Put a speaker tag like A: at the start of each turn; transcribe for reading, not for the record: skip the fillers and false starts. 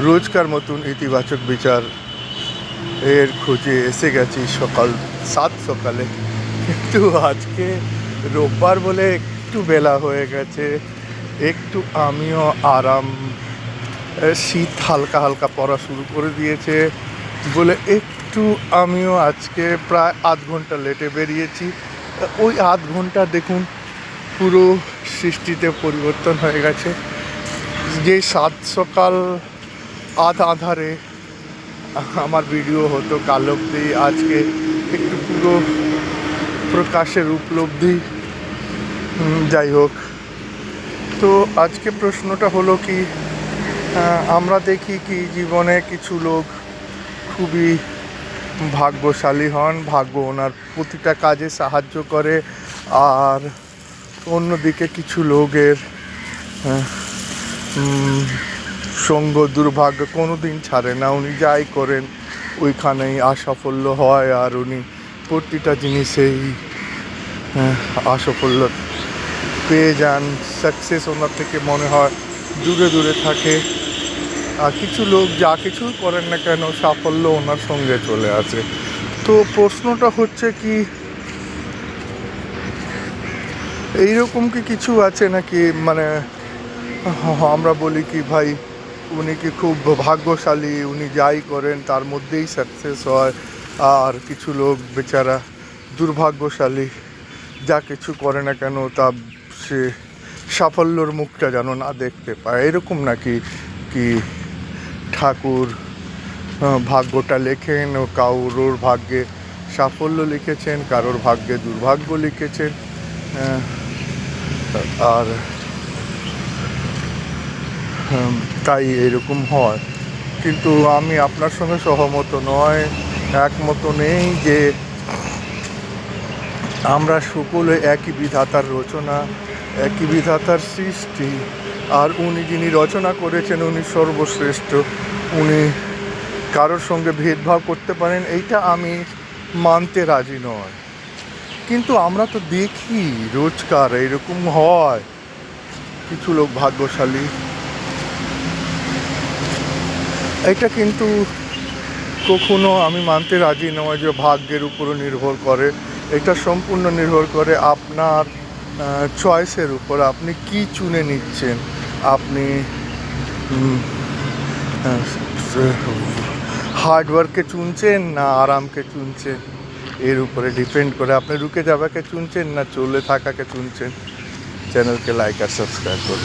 A: রোজকার মতন ইতিবাচক বিচার এর খোঁজে এসে গেছি সকাল সকালে, কিন্তু আজকে রোববার বলে একটু বেলা হয়ে গেছে। একটু আমিও আরাম, শীত হালকা হালকা পড়া শুরু করে দিয়েছে বলে একটু আমিও আজকে প্রায় আধ ঘন্টা লেটে বেরিয়েছি। ওই আধ ঘন্টা দেখুন পুরো সৃষ্টিতে পরিবর্তন হয়ে গেছে। যে সকাল আধারে আমার ভিডিও হতো কাল অবধি, আজকে একটু পুরো প্রকাশের উপলব্ধি। যাই হোক, তো আজকে প্রশ্নটা হলো কি, আমরা দেখি কি জীবনে কিছু লোক খুবই ভাগ্যশালী হন, ভাগ্য ওনার প্রতিটা কাজে সাহায্য করে, আর অন্যদিকে কিছু লোকের সঙ্গ দুর্ভাগ্য কোনো দিন ছাড়ে না। উনি যাই করেন ওইখানেই অসাফল্য হয়, আর উনি প্রতিটা জিনিসেই অসাফল্য পেয়ে যান। সাকসেস ওনার থেকে মনে হয় দূরে দূরে থাকে। আর কিছু লোক যা কিছু করেন না কেন সাফল্য ওনার সঙ্গে চলে আসে। তো প্রশ্নটা হচ্ছে কি, এইরকম কি কিছু আছে নাকি, মানে আমরা বলি কি ভাই উনি কি খুব ভাগ্যশালী, উনি যাই করেন তার মধ্যেই সাকসেস হয়, আর কিছু লোক বেচারা দুর্ভাগ্যশালী, যা কিছু করে না কেন তা সে সাফল্যর মুখটা যেন না দেখতে পায়। এরকম নাকি কি ঠাকুর ভাগ্যটা লেখেন ও কারোর ভাগ্যে সাফল্য লিখেছেন, কারোর ভাগ্যে দুর্ভাগ্য লিখেছেন, আর তাই এরকম হয়। কিন্তু আমি আপনার সঙ্গে সহমত নয়, একমত নেই যে আমরা সকলে একই বিধাতার রচনা, একই বিধাতার সৃষ্টি, আর উনি যিনি রচনা করেছেন উনি সর্বশ্রেষ্ঠ। উনি কারোর সঙ্গে ভেদভাব করতে পারেন, এইটা আমি মানতে রাজি নয়। কিন্তু আমরা তো দেখি রোজকার এরকম হয়, কিছু লোক ভাগ্যশালী। এটা কিন্তু কখনো আমি মানতে রাজি নয় যে ভাগ্যের উপরও নির্ভর করে। এটা সম্পূর্ণ নির্ভর করে আপনার চয়েসের উপর, আপনি কি চুনে নিচ্ছেন। আপনি হার্ডওয়ার্ককে চুনছেন না আরামকে চুনছেন, এর উপরে ডিপেন্ড করে। আপনি রুকে যাওয়াকে চুনছেন না চলে থাকাকে চুনছেন। চ্যানেলকে লাইক আর সাবস্ক্রাইব করুন।